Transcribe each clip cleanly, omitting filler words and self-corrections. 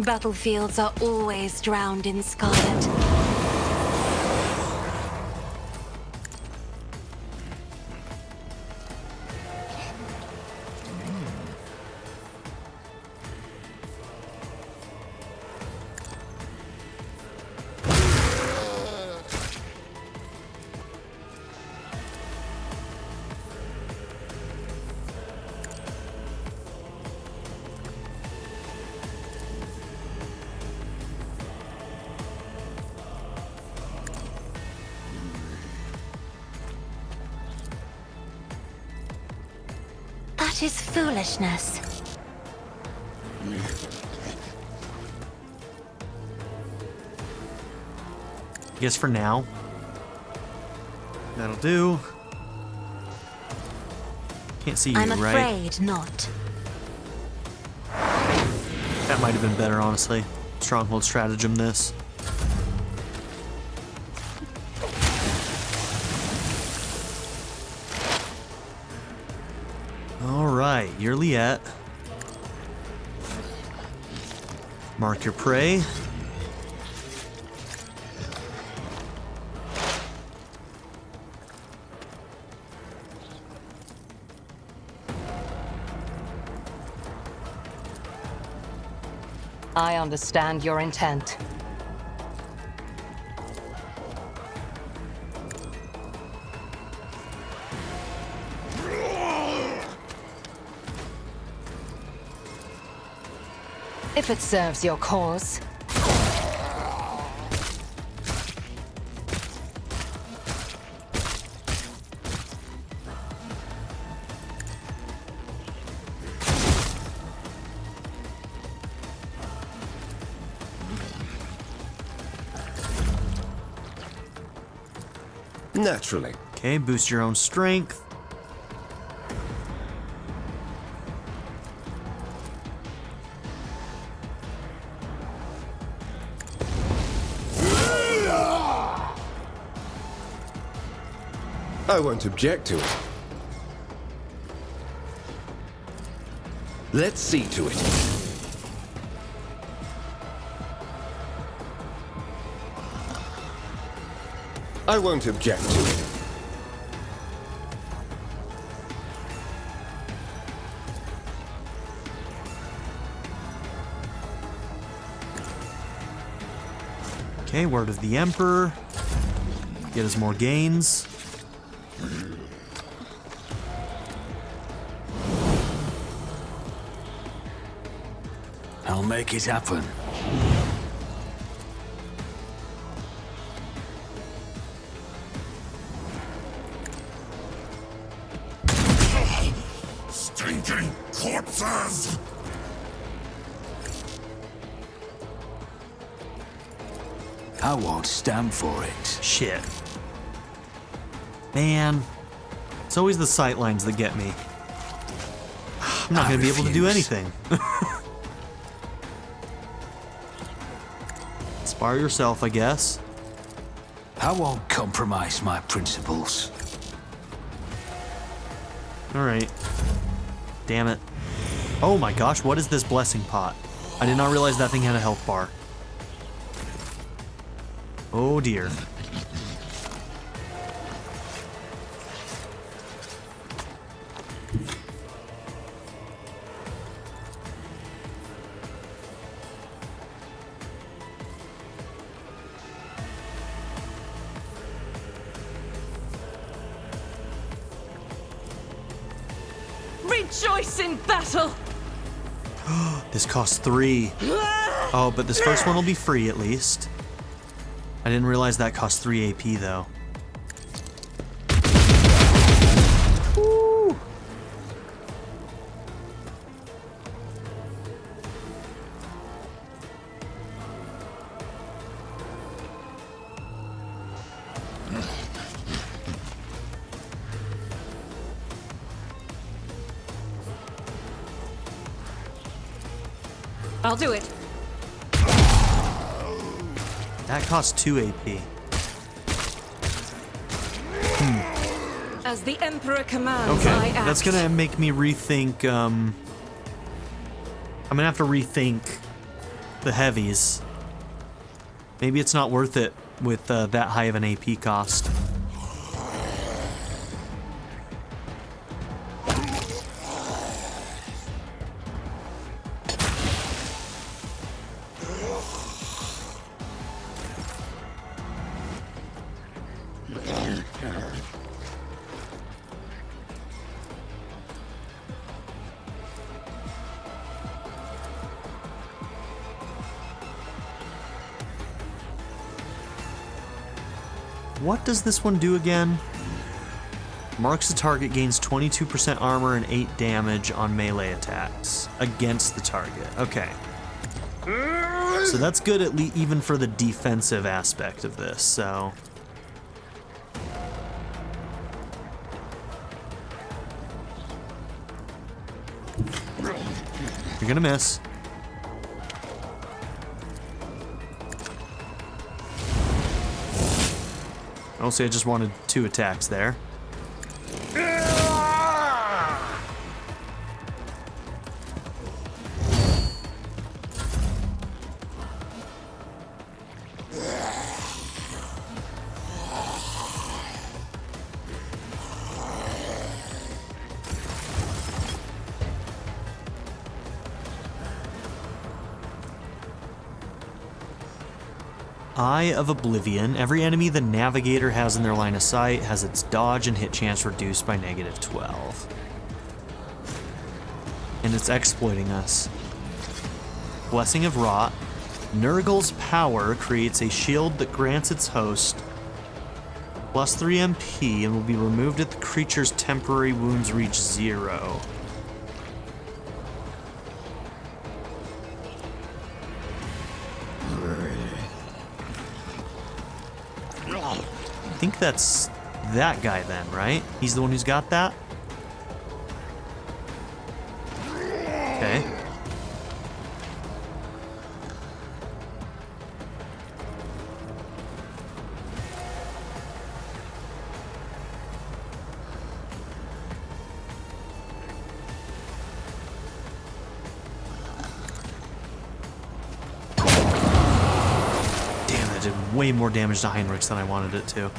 Battlefields are always drowned in scarlet. That is foolishness. I guess for now, that'll do. Can't see you, I'm right? afraid not. That might have been better, honestly. Stronghold stratagem this. Alright, you're Liette. Mark your prey. I understand your intent. If it serves your cause. Naturally. Okay, boost your own strength. I won't object to it. Let's see to it. I won't object to it. Okay, word of the Emperor. Get us more gains. I'll make it happen. Stinking corpses! I won't stand for it. Shit. Man. It's always the sightlines that get me. I'm not gonna be able to do anything. Inspire yourself, I guess. I won't compromise my principles. Alright. Damn it. Oh my gosh, what is this blessing pot? I did not realize that thing had a health bar. Oh dear. Rejoice in battle! This costs 3. Oh, but this first one will be free at least. I didn't realize that cost 3 AP though. Woo. I'll do it. That costs 2 AP. As the Emperor commands, I Okay, act. that's gonna make me rethink, I'm gonna have to rethink the heavies. Maybe it's not worth it with that high of an AP cost. What does this one do again? Marks the target, gains 22% armor and 8 damage on melee attacks against the target. Okay. So that's good at least even for the defensive aspect of this, so. You're gonna miss. Honestly, I just wanted 2 attacks there. Eye of Oblivion. Every enemy the Navigator has in their line of sight has its dodge and hit chance reduced by -12. And it's exploiting us. Blessing of Rot. Nergal's power creates a shield that grants its host +3 MP and will be removed if the creature's temporary wounds reach 0. I think that's that guy then, right? He's the one who's got that? Okay. Damn, that did way more damage to Heinrichs than I wanted it to.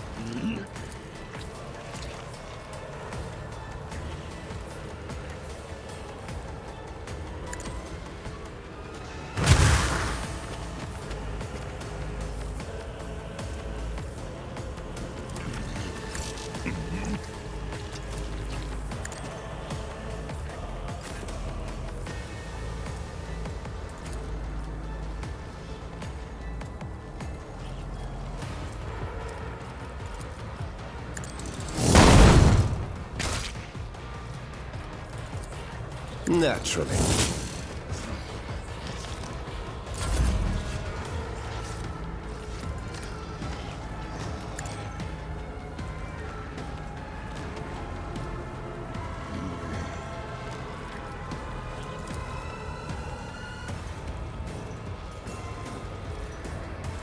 Naturally.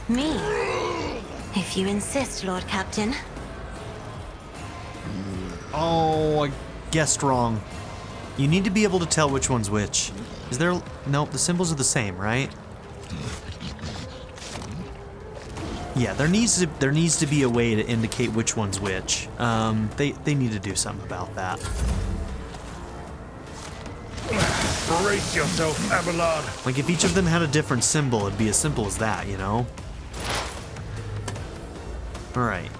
Me? If you insist, Lord Captain. Oh, I guessed wrong. You need to be able to tell which one's which. Is there... Nope, the symbols are the same, right? Yeah, there needs to be a way to indicate which one's which. They need to do something about that. Brace yourself, Abelard. Like, if each of them had a different symbol, it'd be as simple as that, you know? Alright.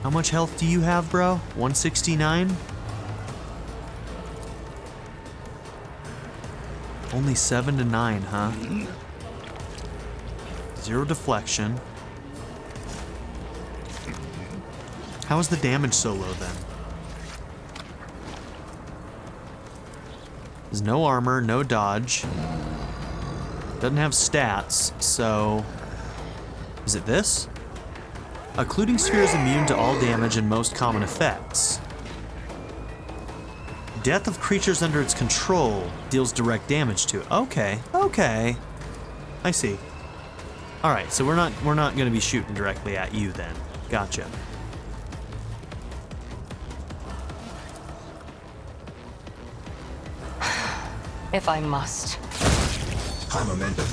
How much health do you have, bro? 169? Only 7 to 9, huh? 0 deflection. How is the damage so low then? There's no armor, no dodge. Doesn't have stats, so... Is it this? Occluding Sphere is immune to all damage and most common effects. Death of creatures under its control deals direct damage to it. Okay, okay. I see. Alright, so we're not gonna be shooting directly at you then. Gotcha. if I must. High momentum.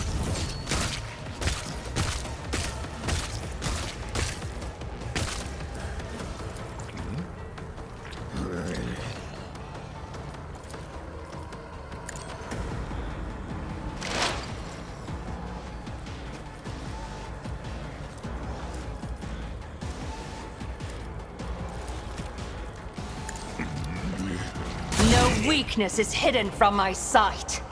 No weakness is hidden from my sight.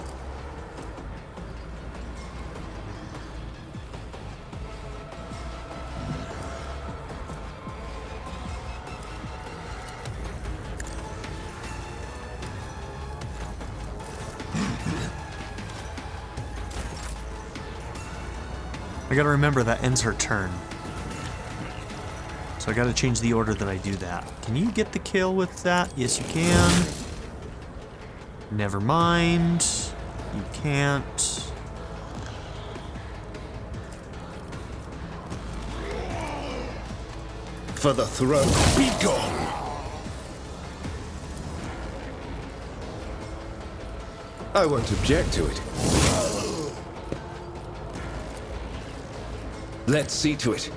I gotta remember that ends her turn. So I gotta change the order that I do that. Can you get the kill with that? Yes, you can. Never mind. You can't. For the throne, be gone! I won't object to it. Let's see to it.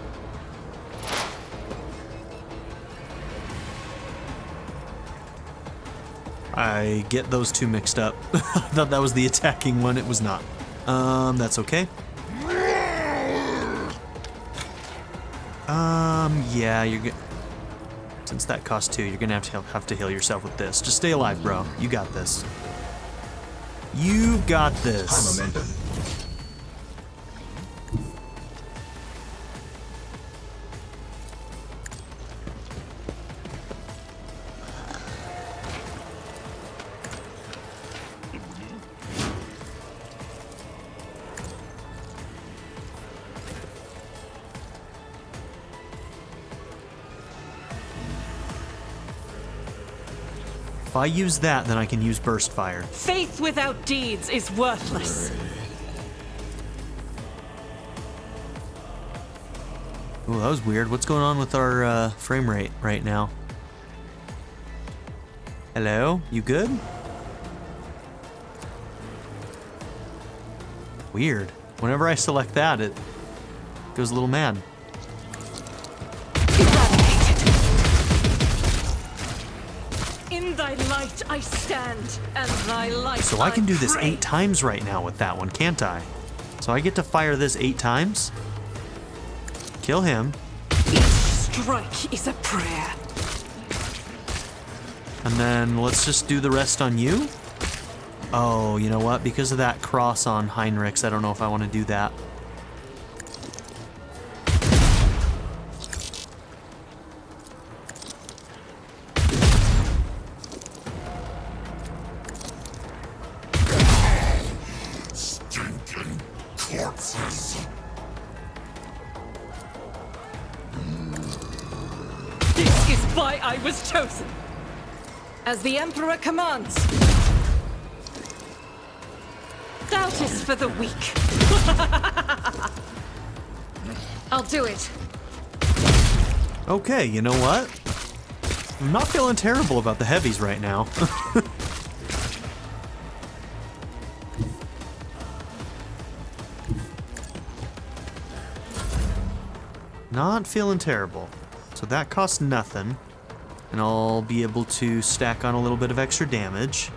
I get those two mixed up. I thought that was the attacking one. It was not. That's okay. Yeah, you're good. Since that cost 2, you're gonna have to heal yourself with this. Just stay alive, bro. You got this. You got this. High momentum. If I use that, then I can use burst fire. Faith without deeds is worthless. Ooh, that was weird. What's going on with our frame rate right now? Hello? You good? Weird. Whenever I select that, it goes a little mad. In thy light I stand, and thy light So I can do this pray. 8 times right now with that one, can't I? So I get to fire this 8 times? Kill him. Each strike is a prayer. And then let's just do the rest on you. Oh, you know what? Because of that cross on Heinrichs, I don't know if I want to do that. Stinking corpses. This is why I was chosen. As the Emperor commands. Doubt is for the weak. I'll do it. Okay, you know what? I'm not feeling terrible about the heavies right now. Not feeling terrible. So that costs nothing. And I'll be able to stack on a little bit of extra damage.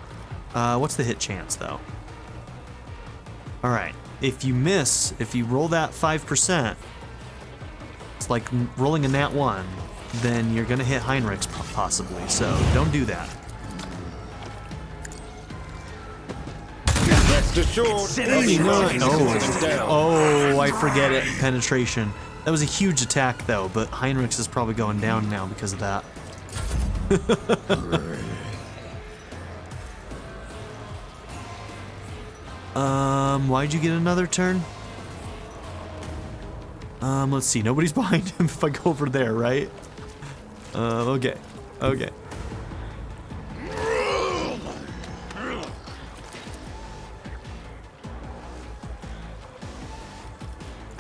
What's the hit chance, though? Alright, if you miss, if you roll that 5%, it's like rolling a nat 1, then you're gonna hit Heinrichs possibly, so don't do that. Rest assured. Oh, I forget it. Penetration. That was a huge attack, though, but Heinrichs is probably going down now because of that. Why'd you get another turn? Let's see. Nobody's behind him if I go over there, right? Okay. Okay.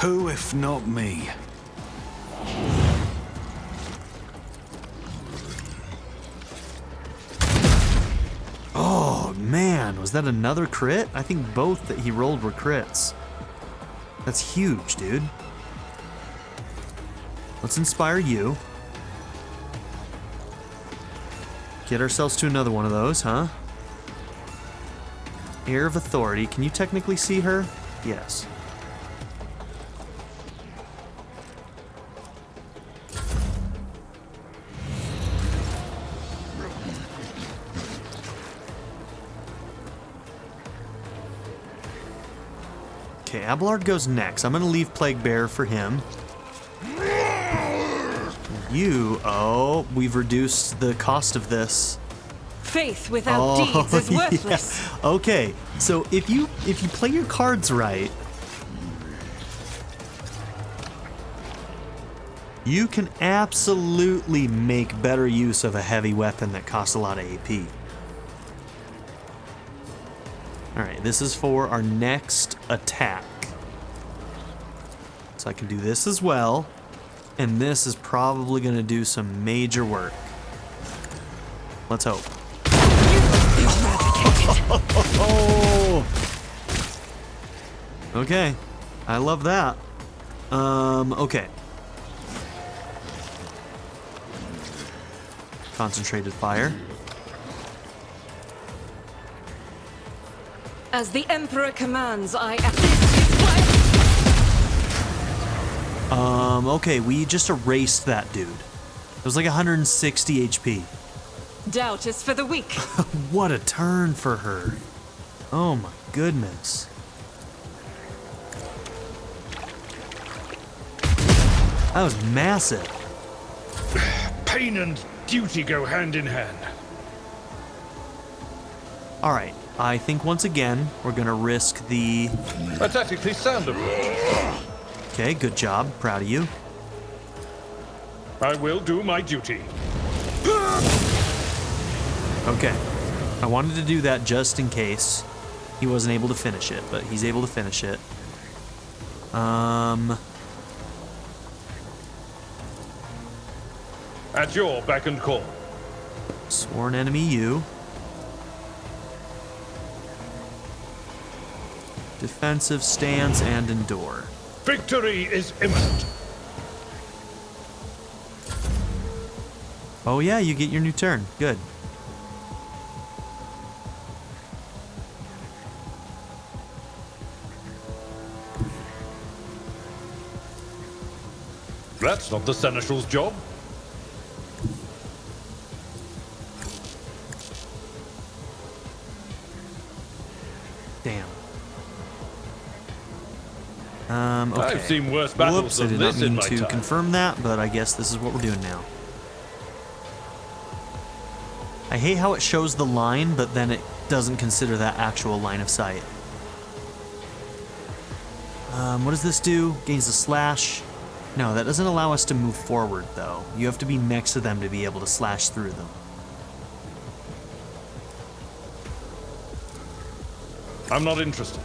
Who if not me? Oh, man. Was is that another crit? I think both that he rolled were crits. That's huge, dude. Let's inspire you. Get ourselves to another one of those, huh? Heir of Authority. Can you technically see her? Yes. Okay, Abelard goes next. I'm gonna leave Plague Bearer for him. Oh, we've reduced the cost of this. Faith without deeds is worthless. Yeah. Okay, so if you play your cards right, you can absolutely make better use of a heavy weapon that costs a lot of AP. Alright, this is for our next attack. So I can do this as well. And this is probably going to do some major work. Let's hope. Oh! Okay. I love that. Okay. Concentrated fire. As the Emperor commands, I act. Okay, we just erased that dude. It was like 160 HP. Doubt is for the weak. What a turn for her. Oh my goodness. That was massive. Pain and duty go hand in hand. All right, I think once again, we're gonna risk the... A tactically sound approach. Okay, good job. Proud of you. I will do my duty. Okay. I wanted to do that just in case he wasn't able to finish it, but he's able to finish it. At your beck and call. Sworn enemy you. Defensive stance and endure. Victory is imminent. Oh yeah, you get your new turn. Good. That's not the Seneschal's job. Damn. Okay. I've seen worse battles Whoops, I than did not this in mean my to time. confirm that, but I guess this is what we're doing now. I hate how it shows the line, but then it doesn't consider that actual line of sight. What does this do? Gains a slash. No, that doesn't allow us to move forward, though. You have to be next to them to be able to slash through them. I'm not interested.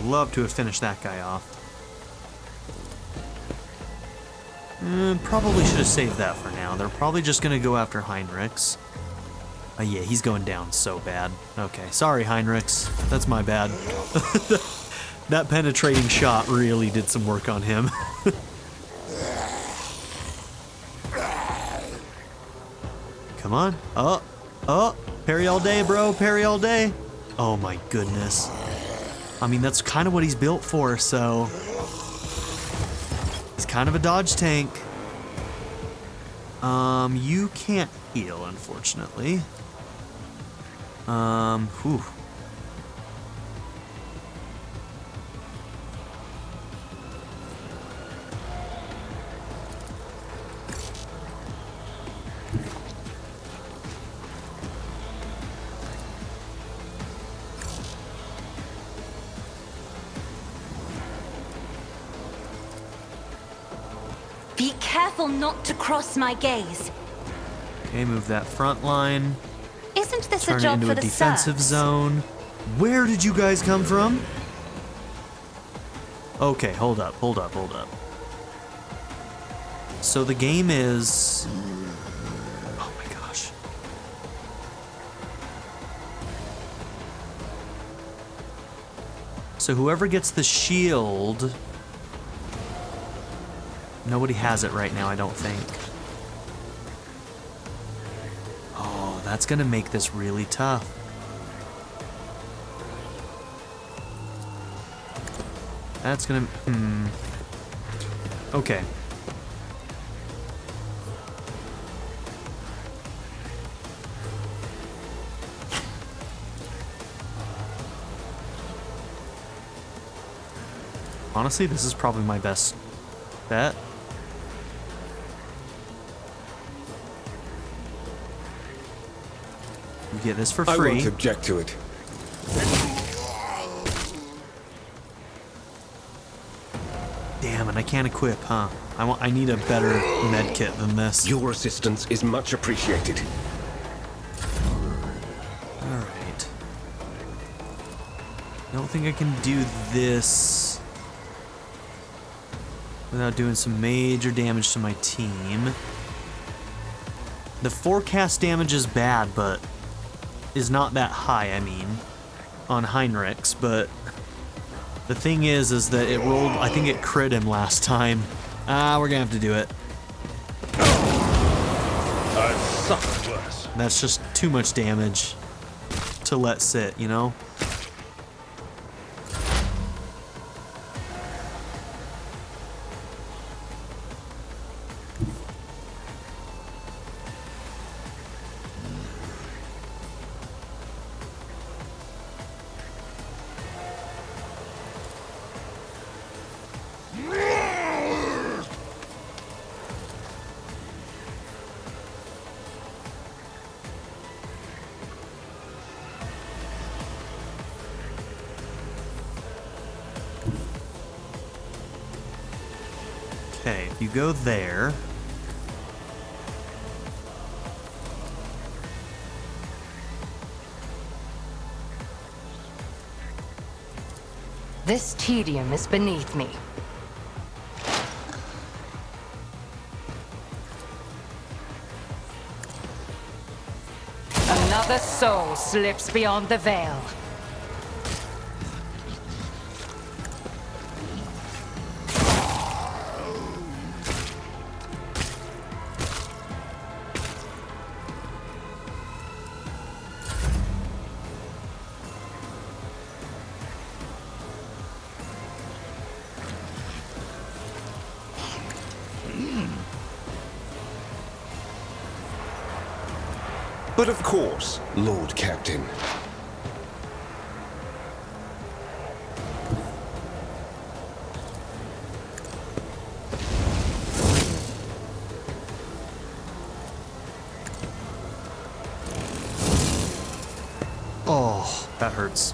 Love to have finished that guy off. Probably should have saved that for now. They're probably just gonna go after Heinrichs. Yeah, he's going down so bad. Okay, sorry Heinrichs. That's my bad. That penetrating shot really did some work on him. Come on. Oh, parry all day, bro. Parry all day. Oh my goodness. I mean, that's kind of what he's built for, so... He's kind of a dodge tank. You can't heal, unfortunately. Whew. Be careful not to cross my gaze. Okay, move that front line. Isn't this Turn a it job into for a the defensive serfs? zone. Where did you guys come from? Okay, hold up. So the game is... Oh my gosh. So whoever gets the shield... Nobody has it right now, I don't think. Oh, that's gonna make this really tough. That's gonna... Okay. Honestly, this is probably my best bet. You get this for free. I won't object to it. Damn, and I can't equip, huh? I need a better med kit than this. Your assistance is much appreciated. Alright. I don't think I can do this without doing some major damage to my team. The forecast damage is bad, but is not that high, I mean, on Heinrich's, but the thing is that it rolled, I think it crit him last time. We're gonna have to do it. I've suffered worse. That's just too much damage to let sit, you know? Okay, if you go there... This tedium is beneath me. Another soul slips beyond the veil. But of course, Lord Captain. Oh, that hurts.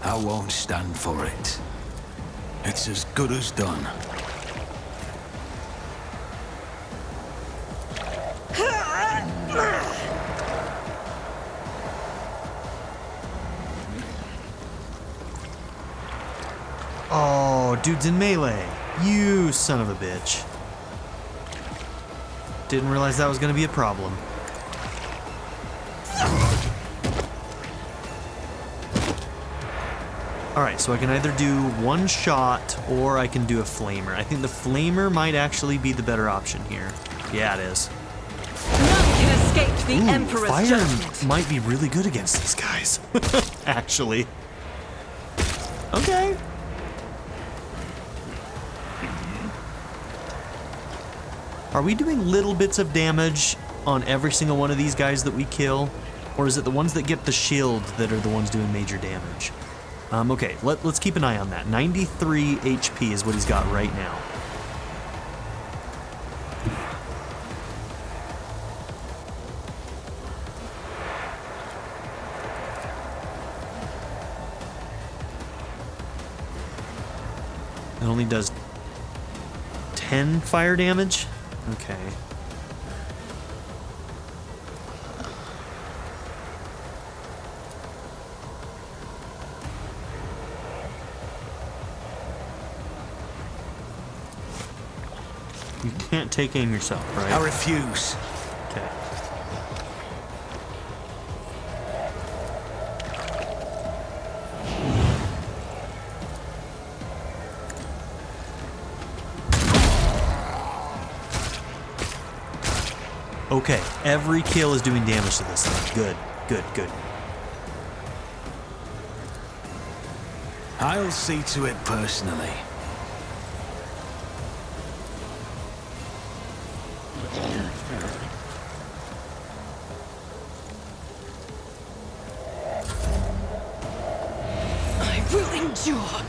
I won't stand for it. It's as good as done. Oh, dude's in melee. You son of a bitch. Didn't realize that was gonna be a problem. Alright, so I can either do one shot or I can do a flamer. I think the flamer might actually be the better option here. Yeah, it is. None can escape the Emperor's fire judgment. might be really good against these guys. Actually. Okay. Are we doing little bits of damage on every single one of these guys that we kill? Or is it the ones that get the shield that are the ones doing major damage? Okay, let's keep an eye on that. 93 HP is what he's got right now. It only does 10 fire damage? Okay. You can't take aim yourself, right? I refuse. Okay. Okay, every kill is doing damage to this thing. Good, good, good. I'll see to it personally. I will endure.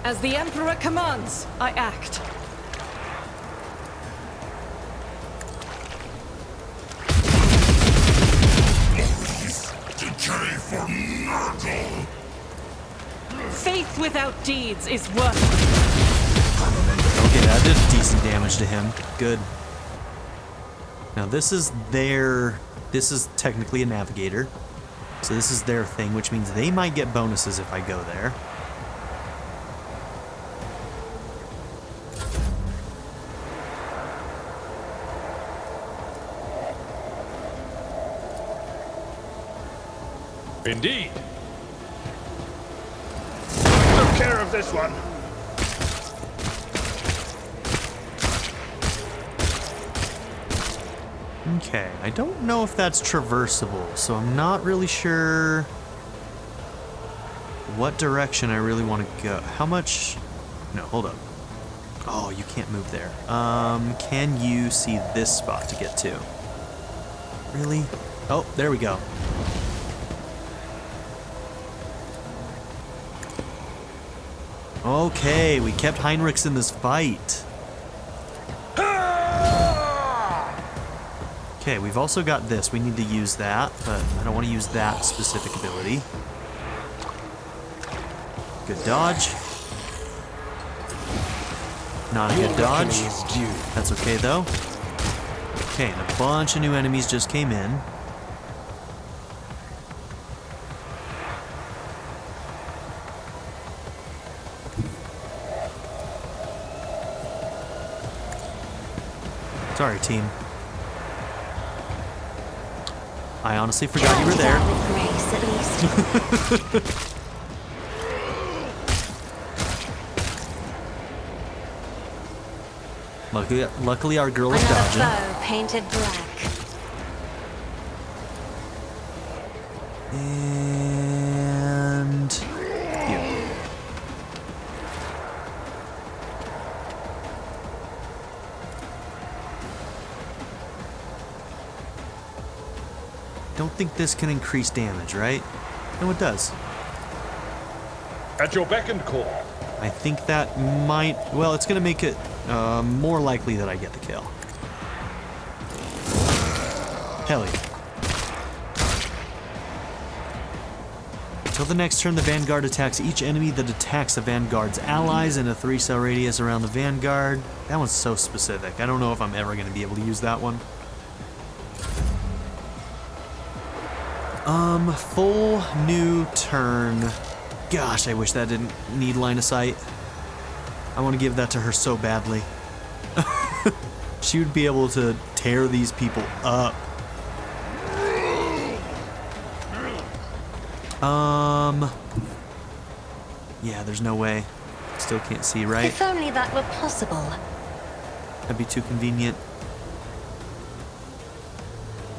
As the Emperor commands, I act. Decay for Nergal. Faith without deeds is worthless. Okay, that did decent damage to him. Good. Now this is technically a navigator. So this is their thing, which means they might get bonuses if I go there. Indeed. I took care of this one. Okay, I don't know if that's traversable, so I'm not really sure what direction I really want to go. How much? No, hold up. Oh, you can't move there. Can you see this spot to get to? Really? Oh, there we go. Okay, we kept Heinrichs in this fight. Okay, we've also got this. We need to use that, but I don't want to use that specific ability. Good dodge. Not a good dodge. That's okay, though. Okay, and a bunch of new enemies just came in. Sorry, team. I honestly forgot you were there. With grace, at least. Luckily our girl is dodging. Another foe painted black. And you. Don't think this can increase damage, right? No, it does. At your beck and call. I think that might... Well, it's going to make it more likely that I get the kill. Hell yeah. Until the next turn, the Vanguard attacks each enemy that attacks the Vanguard's allies in a 3-cell radius around the Vanguard. That one's so specific. I don't know if I'm ever going to be able to use that one. Full new turn. Gosh, I wish that didn't need line of sight. I want to give that to her so badly. She would be able to tear these people up. Yeah, there's no way. Still can't see, right? If only that were possible. That'd be too convenient.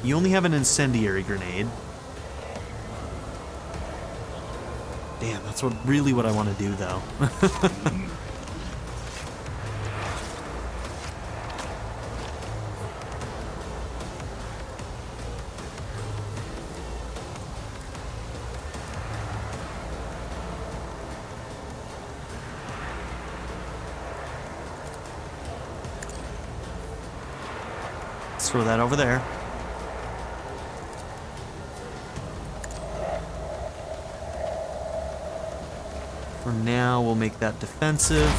You only have an incendiary grenade. Damn, that's really what I want to do, though. Let's throw that over there. For now, we'll make that defensive.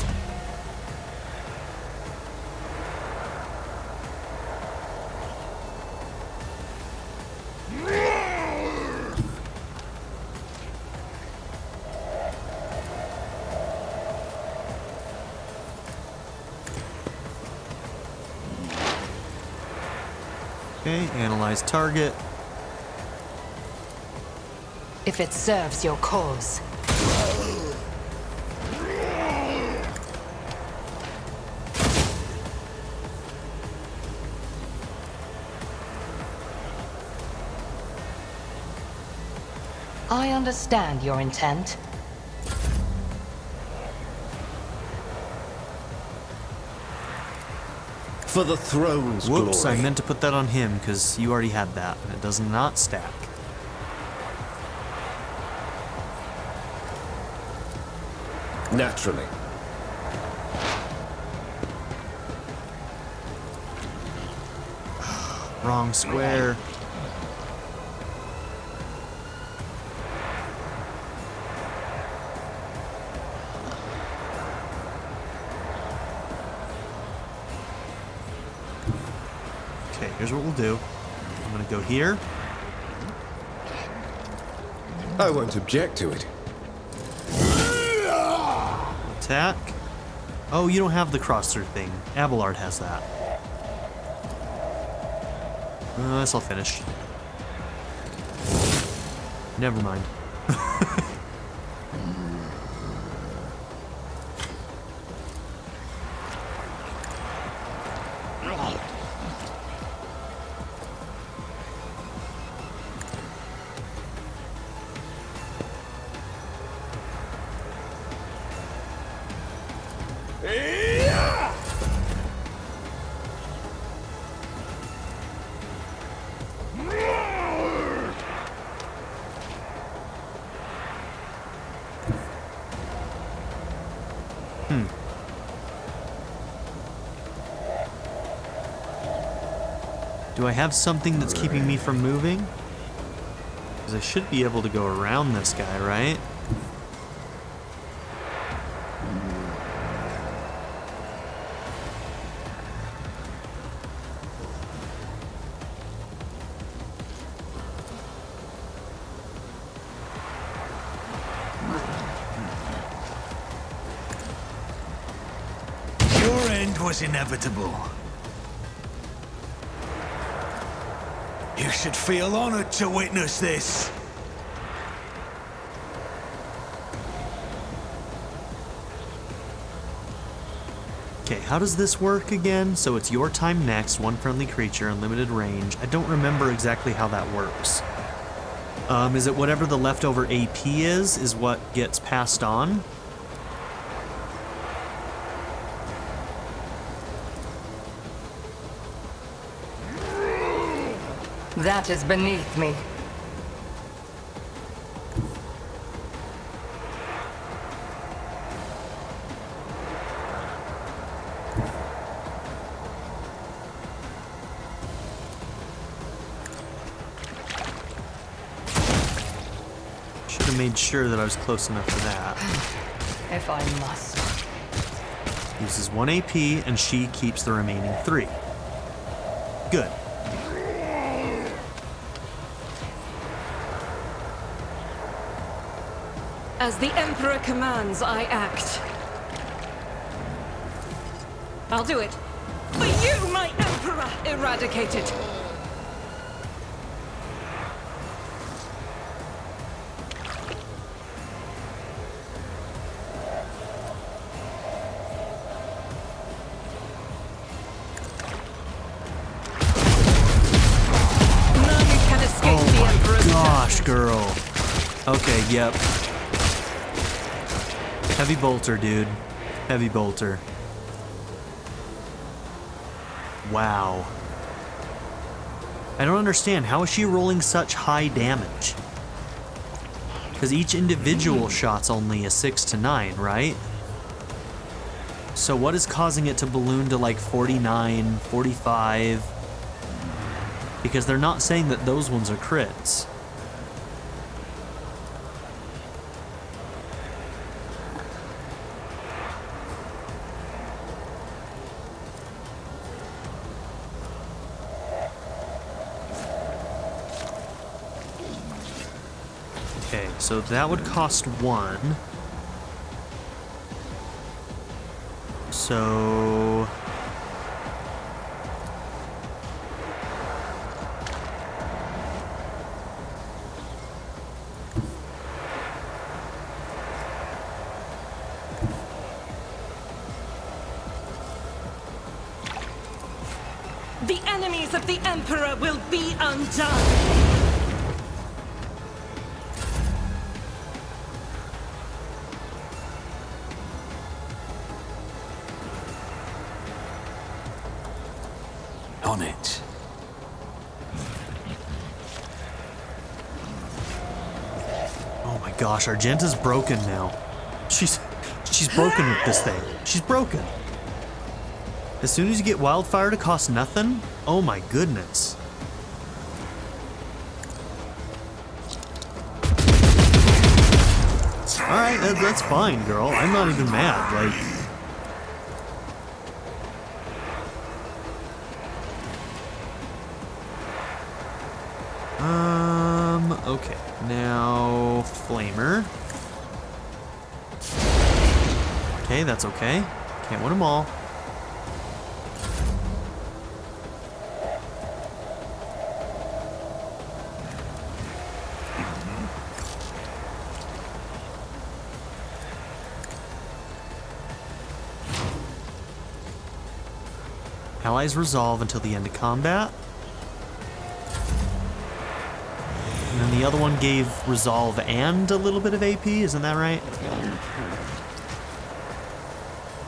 Okay, analyze target. If it serves your cause. I understand your intent. For the throne's Whoops, glory. I meant to put that on him because you already had that, and it does not stack. Naturally. Wrong square. Okay, here's what we'll do. I'm gonna go here. I won't object to it. Attack. Oh, you don't have the crosser thing. Abelard has that. This I'll finish. Never mind. Do I have something that's keeping me from moving? Because I should be able to go around this guy, right? Your end was inevitable. You should feel honored to witness this. Okay, how does this work again? So it's your time next, one friendly creature, unlimited range. I don't remember exactly how that works. Is it whatever the leftover AP is what gets passed on? That is beneath me. Should have made sure that I was close enough for that. If I must. Uses 1 AP, and she keeps the remaining 3. Good. As the Emperor commands, I act. I'll do it. For you, my Emperor! Eradicated. Okay, yep. Heavy bolter, dude. Heavy bolter. Wow. I don't understand. How is she rolling such high damage? Because each individual shot's only a 6 to 9, right? So what is causing it to balloon to like 49, 45? Because they're not saying that those ones are crits. Okay, so that would cost 1. So... The enemies of the Emperor will be undone! On it. Oh my gosh, Argenta's broken now. She's broken with this thing. She's broken. As soon as you get wildfire to cost nothing, oh my goodness. Alright, that's fine, girl. I'm not even mad. Like, okay, now Flamer. Okay, that's okay. Can't win them all. Allies resolve until the end of combat. And then the other one gave resolve and a little bit of AP, isn't that right?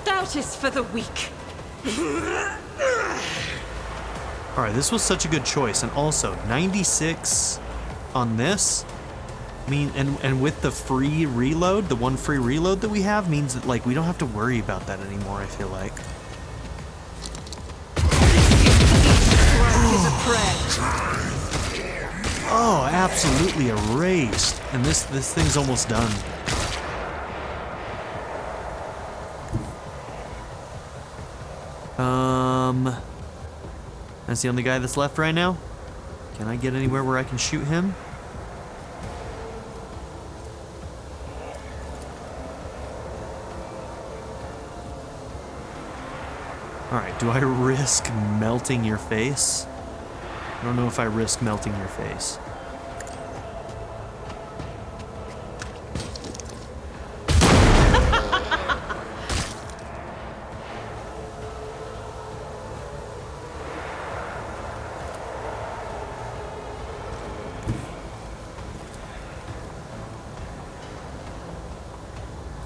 Doubt is for the weak. Alright, this was such a good choice. And also, 96 on this. I mean, and with the free reload, the one free reload that we have, means that, like, we don't have to worry about that anymore, I feel like. Oh, absolutely erased. And this thing's almost done. That's the only guy that's left right now. Can I get anywhere where I can shoot him? Alright, do I risk melting your face? I don't know if I risk melting your face.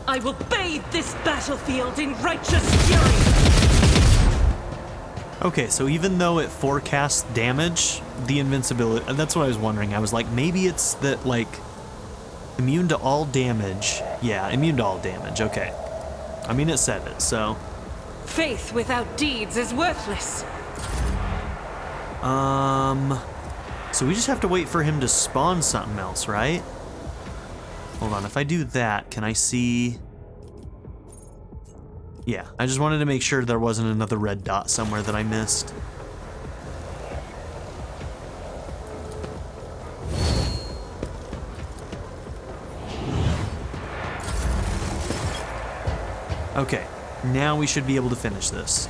I will bathe this battlefield in righteous fury! Okay, so even though it forecasts damage, the invincibility, that's what I was wondering. I was like, maybe it's that, like, immune to all damage. Yeah, immune to all damage, okay. I mean, it said it, so. Faith without deeds is worthless. So we just have to wait for him to spawn something else, right? Hold on, if I do that, can I see? Yeah, I just wanted to make sure there wasn't another red dot somewhere that I missed. Okay, now we should be able to finish this.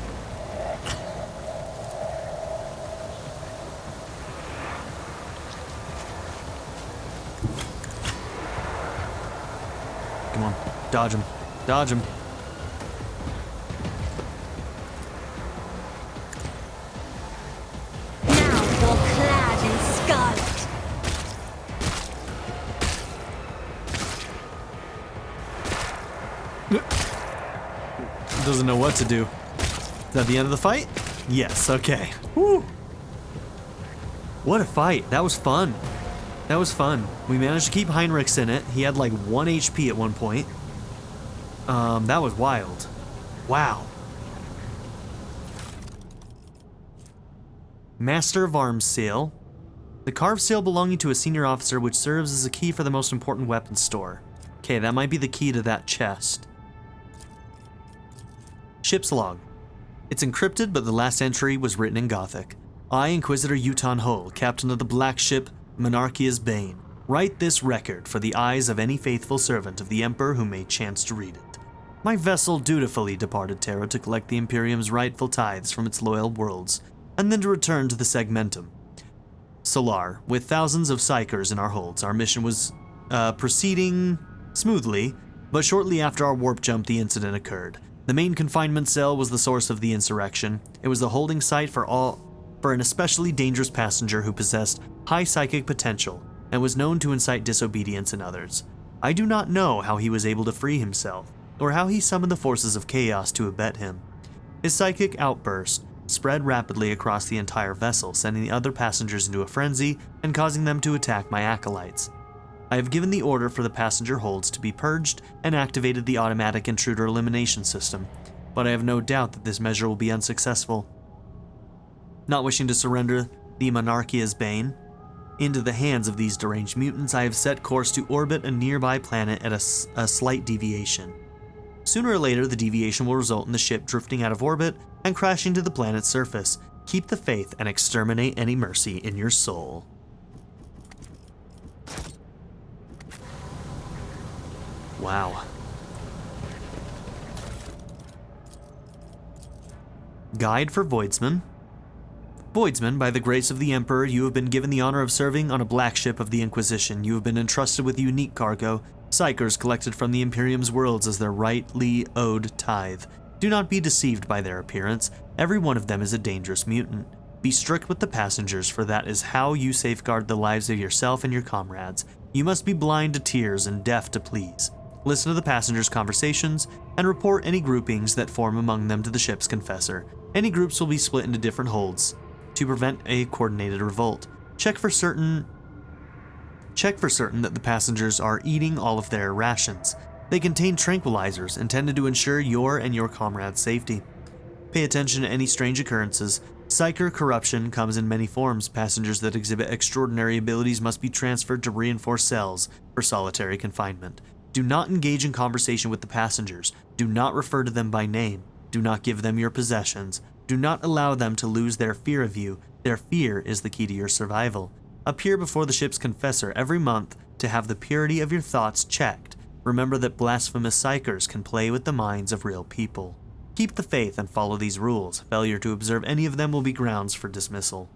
Come on, dodge him, dodge him. Doesn't know what to do. Is that the end of the fight? Yes, okay. Woo! What a fight. That was fun. That was fun. We managed to keep Heinrichs in it. He had like 1 HP at one point. That was wild. Wow. Master of Arms Seal. The carved seal belonging to a senior officer which serves as a key for the most important weapons store. Okay, that might be the key to that chest. Ship's log. It's encrypted, but the last entry was written in Gothic. I, Inquisitor Uton Hull, captain of the black ship Monarchia's Bane, write this record for the eyes of any faithful servant of the Emperor who may chance to read it. My vessel dutifully departed Terra to collect the Imperium's rightful tithes from its loyal worlds, and then to return to the Segmentum. Solar, with thousands of psychers in our holds, our mission was proceeding smoothly, but shortly after our warp jump, the incident occurred. The main confinement cell was the source of the insurrection. It was the holding site for an especially dangerous passenger who possessed high psychic potential and was known to incite disobedience in others. I do not know how he was able to free himself, or how he summoned the forces of chaos to abet him. His psychic outburst spread rapidly across the entire vessel, sending the other passengers into a frenzy and causing them to attack my acolytes. I have given the order for the passenger holds to be purged and activated the automatic intruder elimination system, but I have no doubt that this measure will be unsuccessful. Not wishing to surrender the Monarchia's Bane into the hands of these deranged mutants, I have set course to orbit a nearby planet at a slight deviation. Sooner or later, the deviation will result in the ship drifting out of orbit and crashing to the planet's surface. Keep the faith and exterminate any mercy in your soul. Wow. Guide for Voidsman. Voidsman, by the grace of the Emperor, you have been given the honor of serving on a black ship of the Inquisition. You have been entrusted with unique cargo, psychers collected from the Imperium's worlds as their rightly owed tithe. Do not be deceived by their appearance. Every one of them is a dangerous mutant. Be strict with the passengers, for that is how you safeguard the lives of yourself and your comrades. You must be blind to tears and deaf to pleas. Listen to the passengers' conversations, and report any groupings that form among them to the ship's confessor. Any groups will be split into different holds to prevent a coordinated revolt. Check for certain that the passengers are eating all of their rations. They contain tranquilizers intended to ensure your and your comrades' safety. Pay attention to any strange occurrences. Psyker corruption comes in many forms. Passengers that exhibit extraordinary abilities must be transferred to reinforced cells for solitary confinement. Do not engage in conversation with the passengers. Do not refer to them by name. Do not give them your possessions. Do not allow them to lose their fear of you. Their fear is the key to your survival. Appear before the ship's confessor every month to have the purity of your thoughts checked. Remember that blasphemous psychers can play with the minds of real people. Keep the faith and follow these rules. Failure to observe any of them will be grounds for dismissal.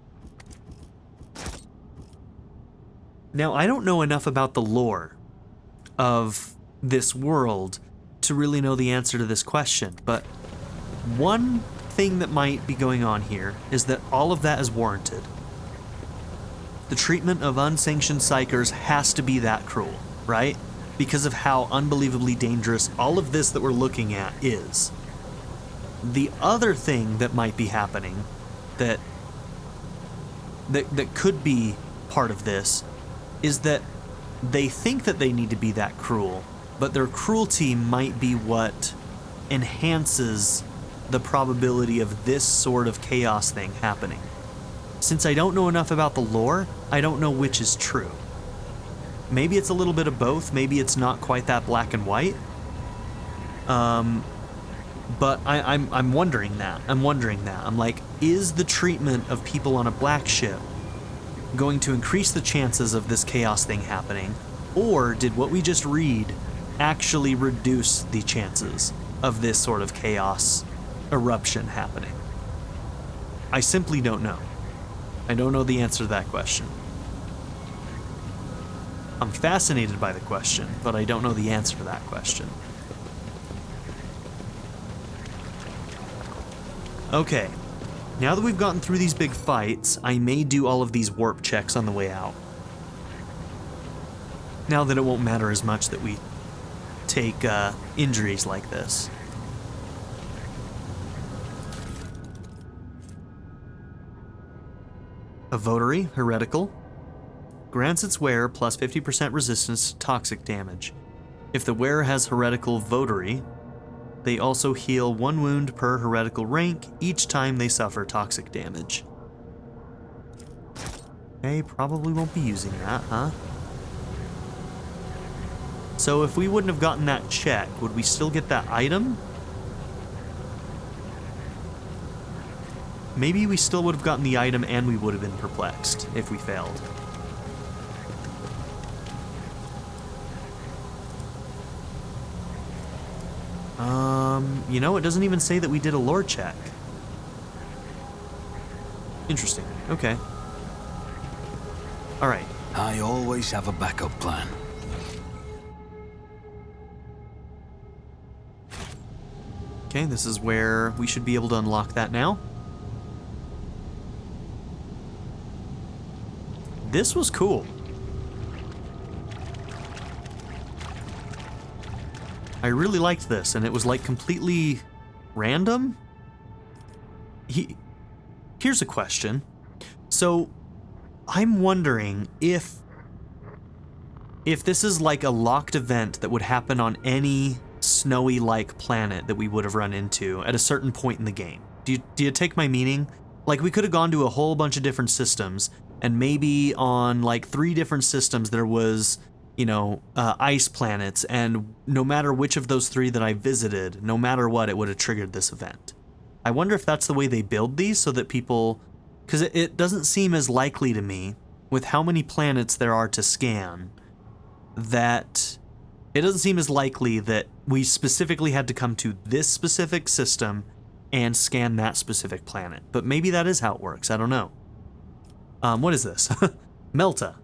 Now, I don't know enough about the lore of this world to really know the answer to this question, but one thing that might be going on here is that all of that is warranted. The treatment of unsanctioned psychers has to be that cruel, right? Because of how unbelievably dangerous all of this that we're looking at is. The other thing that might be happening that could be part of this is that they think that they need to be that cruel, but their cruelty might be what enhances the probability of this sort of chaos thing happening. Since I don't know enough about the lore, I don't know which is true. Maybe it's a little bit of both, maybe it's not quite that black and white. But I'm wondering that. I'm like, is the treatment of people on a black ship going to increase the chances of this chaos thing happening? Or did what we just read actually reduce the chances of this sort of chaos eruption happening? I simply don't know. I don't know the answer to that question. I'm fascinated by the question, but I don't know the answer to that question. Okay, now that we've gotten through these big fights, I may do all of these warp checks on the way out. Now that it won't matter as much that we take injuries like this. A votary, heretical, grants its wearer plus 50% resistance to toxic damage. If the wearer has heretical votary, they also heal 1 wound per heretical rank each time they suffer toxic damage. Okay, probably won't be using that, huh? So if we wouldn't have gotten that check, would we still get that item? Maybe we still would have gotten the item and we would have been perplexed if we failed. You know, it doesn't even say that we did a lore check. Interesting. Okay. All right. I always have a backup plan. Okay, this is where we should be able to unlock that now. This was cool. I really liked this, and it was like completely random. Here's a question. So, I'm wondering if this is like a locked event that would happen on any snowy-like planet that we would have run into at a certain point in the game. Do you take my meaning? Like, we could have gone to a whole bunch of different systems, and maybe on like 3 different systems there was, you know, ice planets, and no matter which of those 3 that I visited, no matter what, it would have triggered this event. I wonder if that's the way they build these so that people... Because it doesn't seem as likely to me, with how many planets there are to scan, that it doesn't seem as likely that we specifically had to come to this specific system and scan that specific planet. But maybe that is how it works. I don't know. What is this? Melta.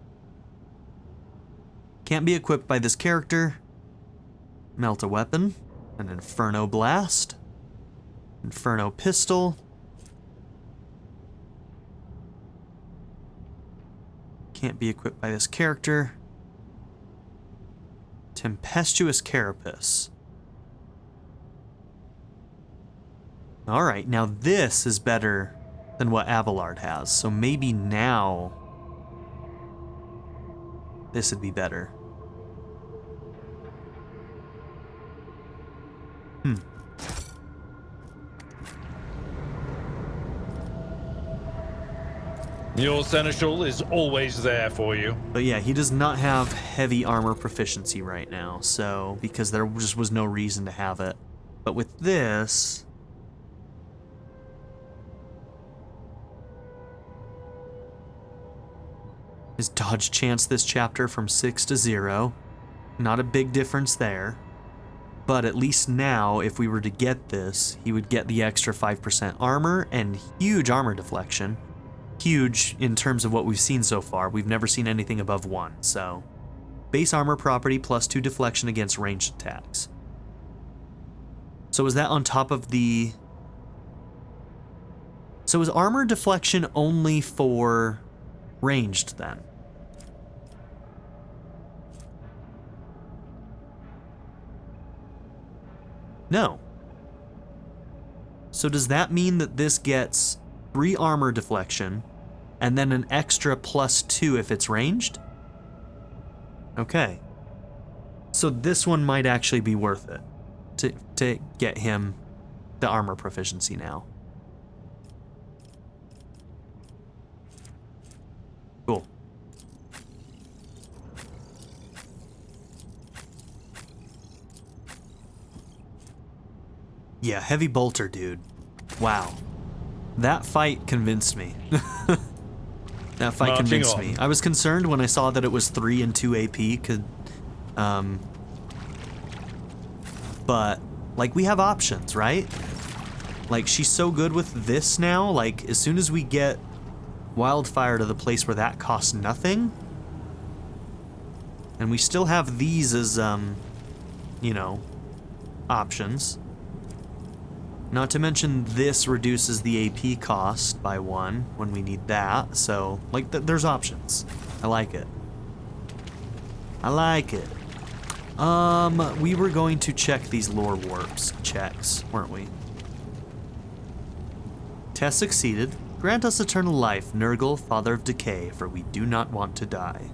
Can't be equipped by this character. Melta weapon. An Inferno Blast. Inferno Pistol. Can't be equipped by this character. Tempestuous Carapace. Alright, now this is better than what Abelard has, so maybe now this would be better. Your seneschal is always there for you. But yeah, he does not have heavy armor proficiency right now, so because there just was no reason to have it. But with this... his dodge chance this chapter from 6 to 0. Not a big difference there. But at least now, if we were to get this, he would get the extra 5% armor and huge armor deflection. Huge in terms of what we've seen so far. We've never seen anything above 1, so... Base armor property plus 2 deflection against ranged attacks. So is that on top of the... So is armor deflection only for ranged then? No. So does that mean that this gets 3 armor deflection and then an extra plus 2 if it's ranged? Okay. So this one might actually be worth it to get him the armor proficiency now. Cool. Yeah, heavy bolter, dude. Wow. That fight convinced me. That fight convinced me. I was concerned when I saw that it was 3 and 2 AP, but, like, we have options, right? Like, she's so good with this now, like, as soon as we get Wildfire to the place where that costs nothing, and we still have these as, you know, options. Not to mention this reduces the AP cost by 1 when we need that, so, like, there's options. I like it. I like it. We were going to check these lore warps checks, weren't we? Test succeeded. Grant us eternal life, Nergal, father of Decay, for we do not want to die.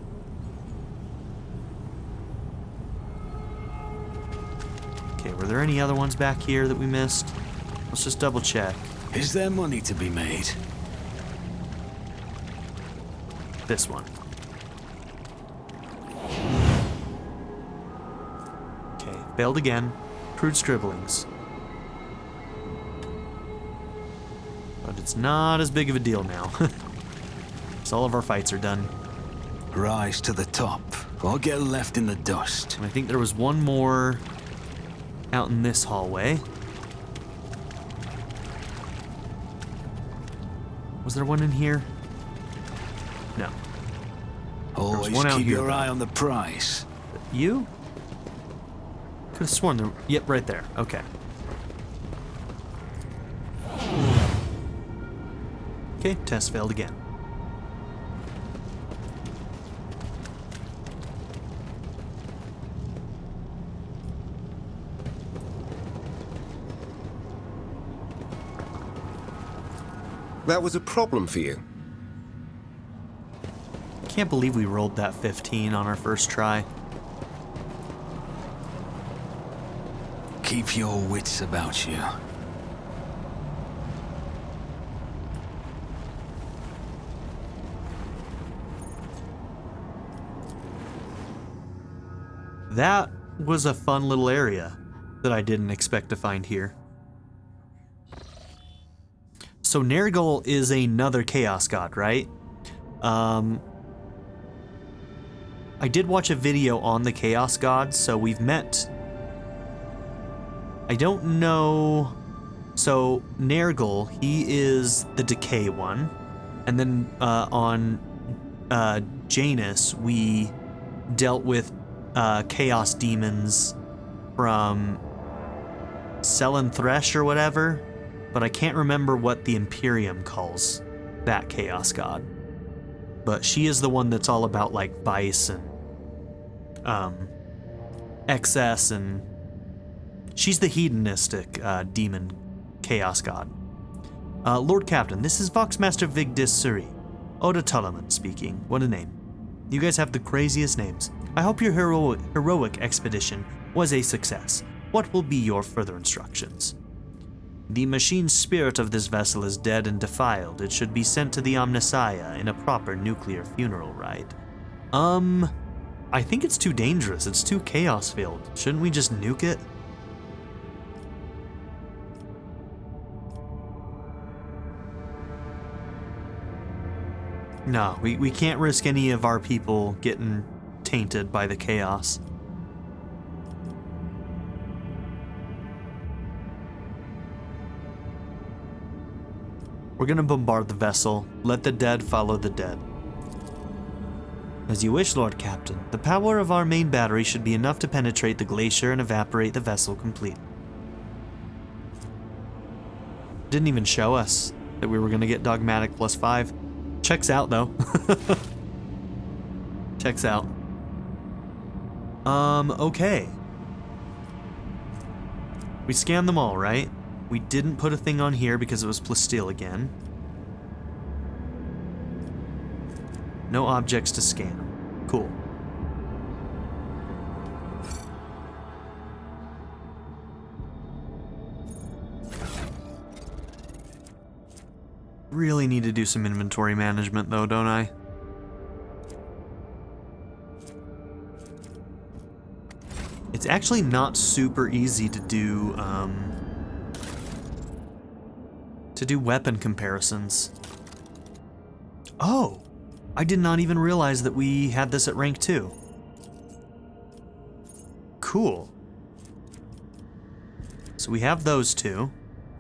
Okay, were there any other ones back here that we missed? Let's just double check. Is there money to be made? This one. Okay, failed again. Crude scribblings. But it's not as big of a deal now. So all of our fights are done. Rise to the top, or get left in the dust. And I think there was one more out in this hallway. Was there one in here? No. Always one out keep here, your though. eye on the prize. You? Could have sworn there. Yep, right there. Okay. Okay, test failed again. That was a problem for you. Can't believe we rolled that 15 on our first try. Keep your wits about you. That was a fun little area that I didn't expect to find here. So Nergal is another chaos god, right? I did watch a video on the chaos gods, so we've met. I don't know. So Nergal, he is the Decay one, and then on Janus we dealt with chaos demons from Selen Thresh or whatever, but I can't remember what the Imperium calls that chaos god. But she is the one that's all about like vice and excess, and she's the hedonistic demon chaos god. Lord Captain, this is Voxmaster Vigdis Suri. Oda Tulliman speaking. What a name. You guys have the craziest names. I hope your heroic expedition was a success. What will be your further instructions? The machine spirit of this vessel is dead and defiled. It should be sent to the Omnissiah in a proper nuclear funeral rite. I think it's too dangerous. It's too chaos-filled. Shouldn't we just nuke it? No, we can't risk any of our people getting tainted by the chaos. We're gonna bombard the vessel. Let the dead follow the dead. As you wish, Lord Captain. The power of our main battery should be enough to penetrate the glacier and evaporate the vessel completely. Didn't even show us that we were gonna get dogmatic +5. Checks out though. Checks out. Okay. We scanned them all, right? We didn't put a thing on here because it was plasteel again. No objects to scan. Cool. Really need to do some inventory management though, don't I? It's actually not super easy to do weapon comparisons. Oh, I did not even realize that we had this at rank 2. Cool. So we have those two.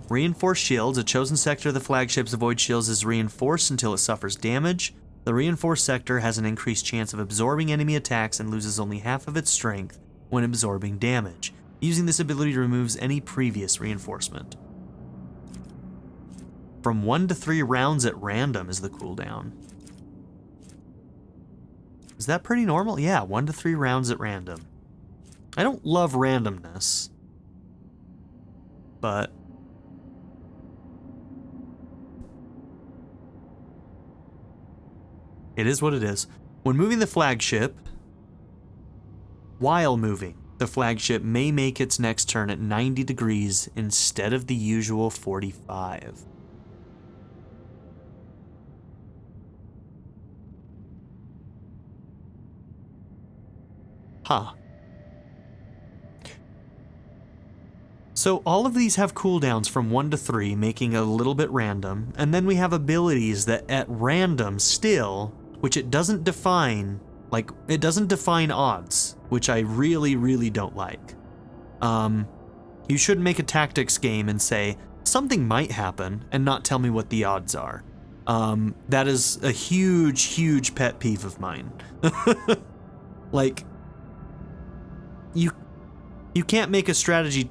Reinforced shields. A chosen sector of the flagship's avoid shields is reinforced until it suffers damage. The reinforced sector has an increased chance of absorbing enemy attacks and loses only half of its strength when absorbing damage. Using this ability removes any previous reinforcement. From 1 to 3 rounds at random is the cooldown. Is that pretty normal? Yeah, 1 to 3 rounds at random. I don't love randomness, but it is what it is. When moving the flagship, while moving, the flagship may make its next turn at 90 degrees instead of the usual 45. Huh. So all of these have cooldowns from 1 to 3, making it a little bit random, and then we have abilities that at random still, which it doesn't define, like, it doesn't define odds, which I really, really don't like. You should make a tactics game and say, something might happen, and not tell me what the odds are. That is a huge, huge pet peeve of mine. Like, you can't make a strategy...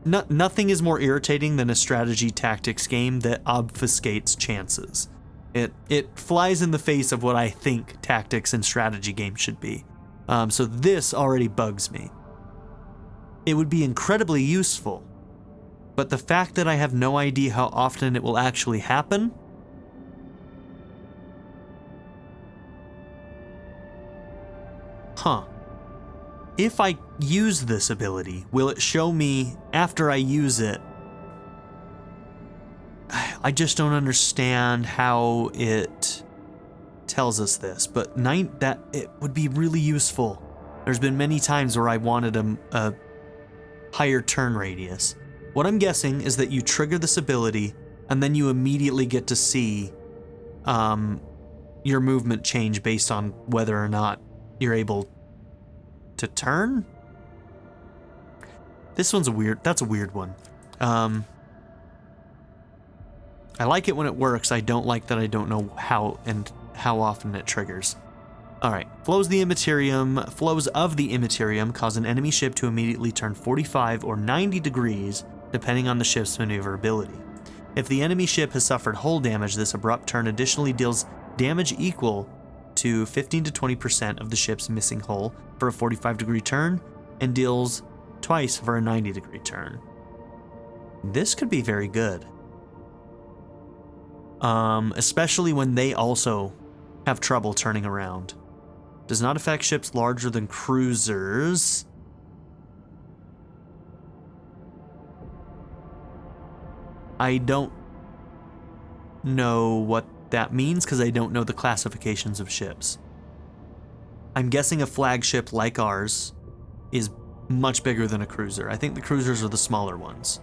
nothing is more irritating than a strategy tactics game that obfuscates chances. It flies in the face of what I think tactics and strategy games should be. So this already bugs me. It would be incredibly useful, but the fact that I have no idea how often it will actually happen... Huh. If I use this ability, will it show me after I use it? I just don't understand how it tells us this, but that it would be really useful. There's been many times where I wanted a higher turn radius. What I'm guessing is that you trigger this ability, and then you immediately get to see your movement change based on whether or not you're able to turn? This one's that's a weird one. I like it when it works. I don't like that I don't know how often it triggers. Alright, flows of the Imperium cause an enemy ship to immediately turn 45 or 90 degrees, depending on the ship's maneuverability. If the enemy ship has suffered hull damage, this abrupt turn additionally deals damage equal to 15 to 20% of the ship's missing hull for a 45-degree turn, and deals twice for a 90-degree turn. This could be very good. Especially when they also have trouble turning around. Does not affect ships larger than cruisers. I don't know what that means because I don't know the classifications of ships. I'm guessing a flagship like ours is much bigger than a cruiser. I think the cruisers are the smaller ones.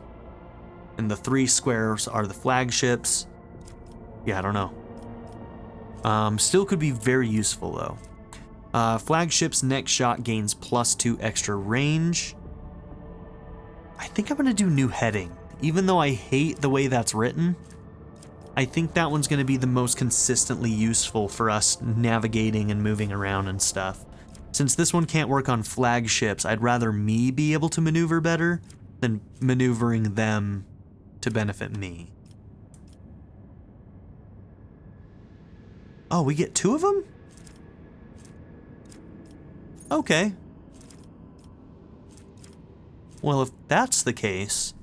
And the 3 squares are the flagships. Yeah, I don't know. Still could be very useful though. Flagship's next shot gains +2 extra range. I think I'm gonna do new heading. Even though I hate the way that's written, I think that one's gonna be the most consistently useful for us navigating and moving around and stuff. Since this one can't work on flagships, I'd rather me be able to maneuver better than maneuvering them to benefit me. Oh, we get 2 of them? Okay. Well, if that's the case,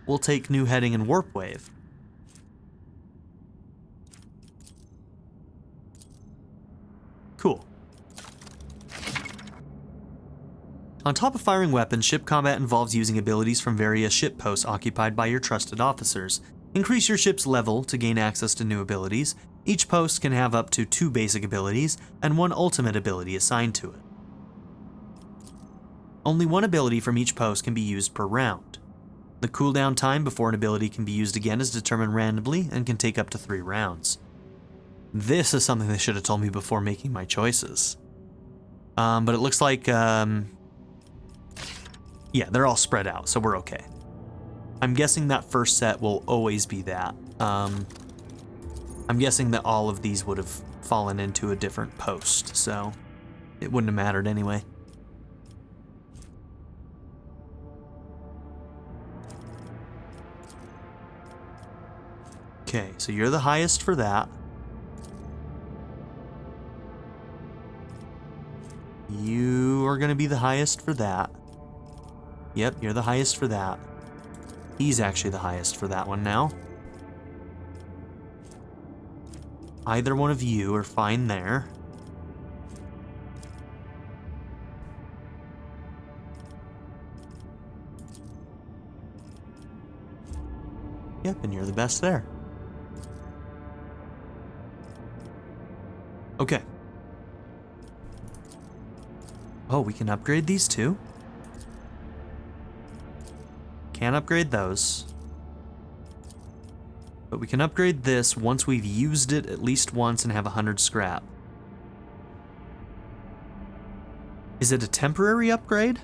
we'll take new heading and warp wave. Cool. On top of firing weapons, ship combat involves using abilities from various ship posts occupied by your trusted officers. Increase your ship's level to gain access to new abilities. Each post can have up to 2 basic abilities and 1 ultimate ability assigned to it. Only 1 ability from each post can be used per round. The cooldown time before an ability can be used again is determined randomly and can take up to 3 rounds. This is something they should have told me before making my choices. But it looks like, yeah, they're all spread out, so we're okay. I'm guessing that first set will always be that. I'm guessing that all of these would have fallen into a different post, so it wouldn't have mattered anyway. Okay, so you're the highest for that. You are going to be the highest for that. Yep, you're the highest for that. He's actually the highest for that one now. Either one of you are fine there. Yep, and you're the best there. Okay. Oh, we can upgrade these too? Can't upgrade those. But we can upgrade this once we've used it at least once and have 100 scrap. Is it a temporary upgrade?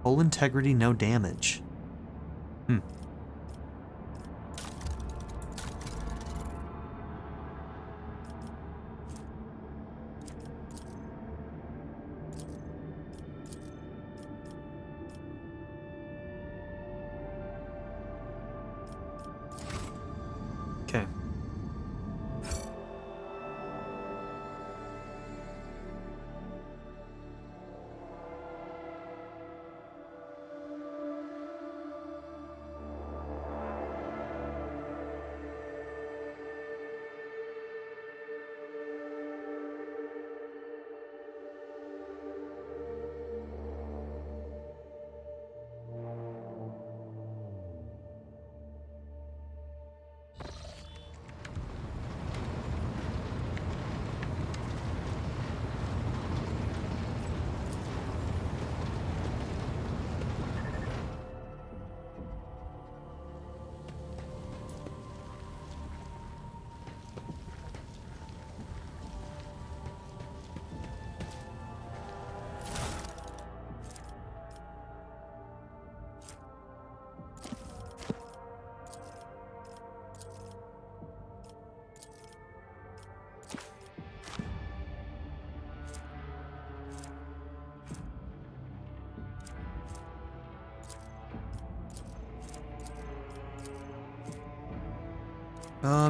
Full integrity, no damage. Okay.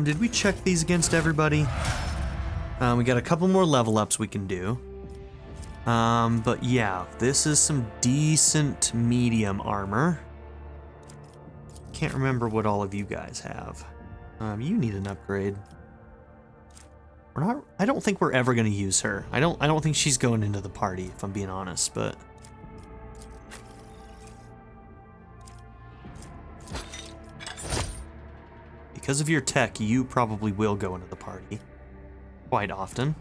Did we check these against everybody? We got a couple more level ups we can do. But yeah, this is some decent medium armor. Can't remember what all of you guys have. You need an upgrade. I don't think we're ever gonna use her. I don't think she's going into the party, if I'm being honest, but because of your tech, you probably will go into the party quite often.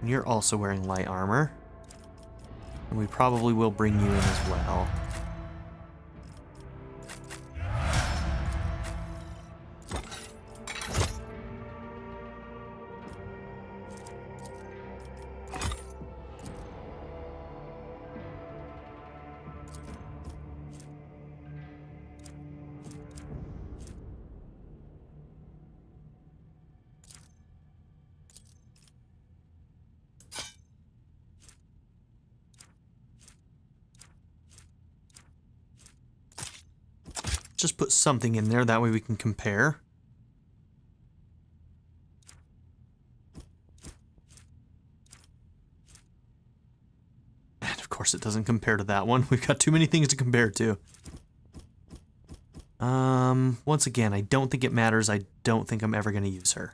And you're also wearing light armor. And we probably will bring you in as well. Just put something in there, that way we can compare. And of course it doesn't compare to that one. We've got too many things to compare to. Once again, I don't think it matters. I don't think I'm ever going to use her.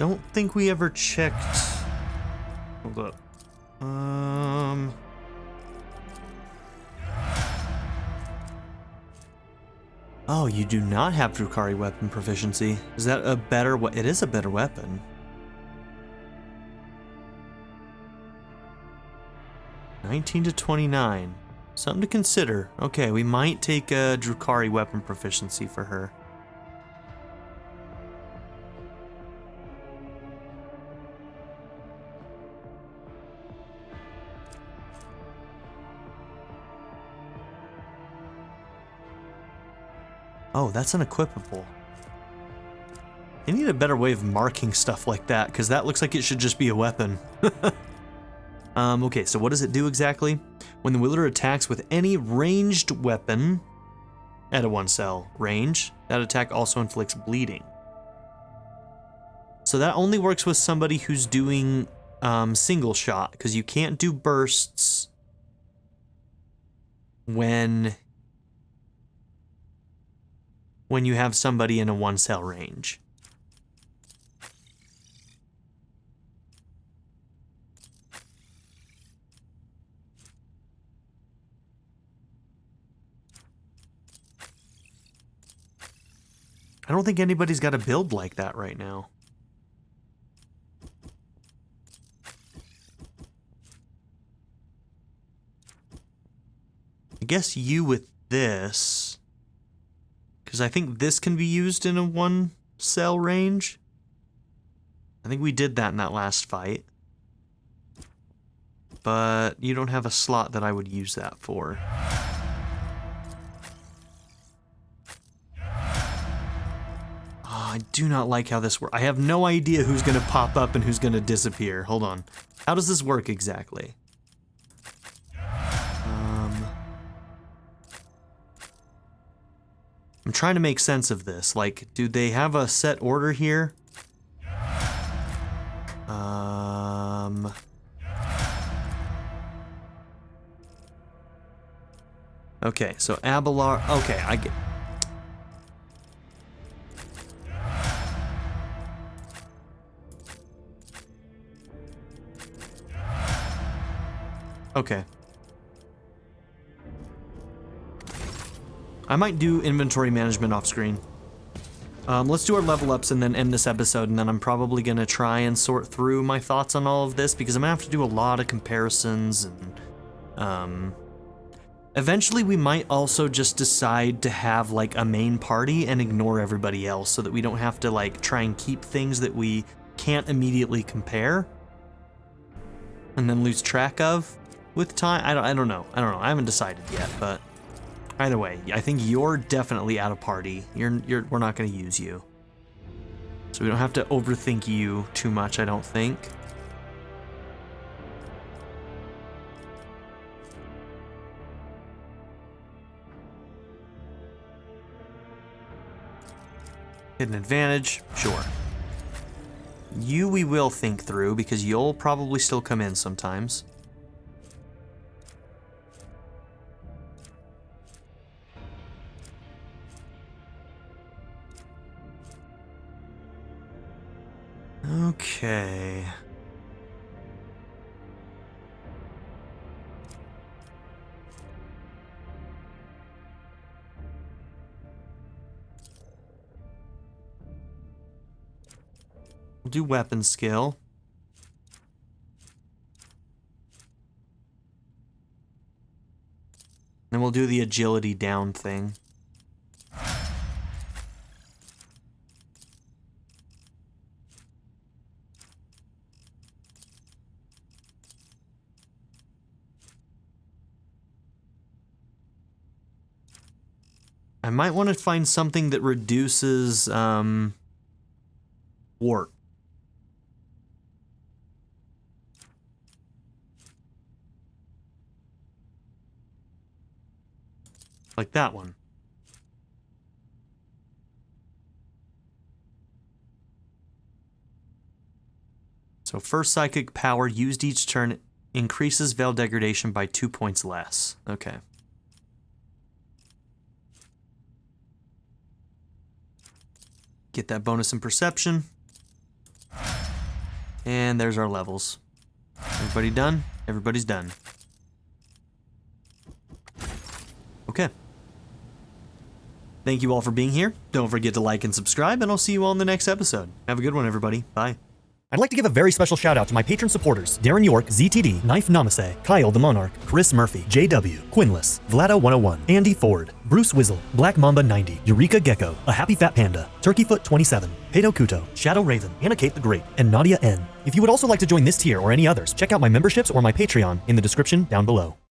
don't think we ever checked. Hold up. Oh, you do not have Drukhari weapon proficiency. Is that a better it is a better weapon. 19 to 29. Something to consider. Okay, we might take a Drukhari weapon proficiency for her. Oh, that's unequipable. I need a better way of marking stuff like that, because that looks like it should just be a weapon. Okay, so what does it do exactly? When the wielder attacks with any ranged weapon at a 1-cell range, that attack also inflicts bleeding. So that only works with somebody who's doing single shot, because you can't do bursts when you have somebody in a 1-cell range. I don't think anybody's got a build like that right now. I guess you with this, because I think this can be used in a 1-cell range. I think we did that in that last fight. But you don't have a slot that I would use that for. I do not like how this works. I have no idea who's going to pop up and who's going to disappear. Hold on. How does this work exactly? I'm trying to make sense of this. Like, do they have a set order here? Okay, so Abelar... Okay, I get... Okay. I might do inventory management off screen. Let's do our level ups and then end this episode, and then I'm probably gonna try and sort through my thoughts on all of this, because I'm gonna have to do a lot of comparisons, and eventually we might also just decide to have like a main party and ignore everybody else, so that we don't have to like try and keep things that we can't immediately compare and then lose track of with time. I don't know. I haven't decided yet, but either way, I think you're definitely out of party. We're not going to use you. So we don't have to overthink you too much, I don't think. Hidden advantage, sure. You we will think through, because you'll probably still come in sometimes. Okay. We'll do weapon skill. Then we'll do the agility down thing. I might want to find something that reduces warp. Like that one. So first psychic power used each turn increases veil degradation by 2 points less. Okay. Get that bonus in perception. And there's our levels. Everybody done? Everybody's done. Okay. Thank you all for being here. Don't forget to like and subscribe, and I'll see you all in the next episode. Have a good one, everybody. Bye. I'd like to give a very special shout out to my patron supporters: Darren York, ZTD, Knife Namaste, Kyle the Monarch, Chris Murphy, JW, Quinless, Vlado101, Andy Ford, Bruce Wizzle, Black Mamba 90, Eureka Gecko, A Happy Fat Panda, Turkeyfoot 27, Pedo Kuto, Shadow Raven, Anna Kate the Great, and Nadia N. If you would also like to join this tier or any others, check out my memberships or my Patreon in the description down below.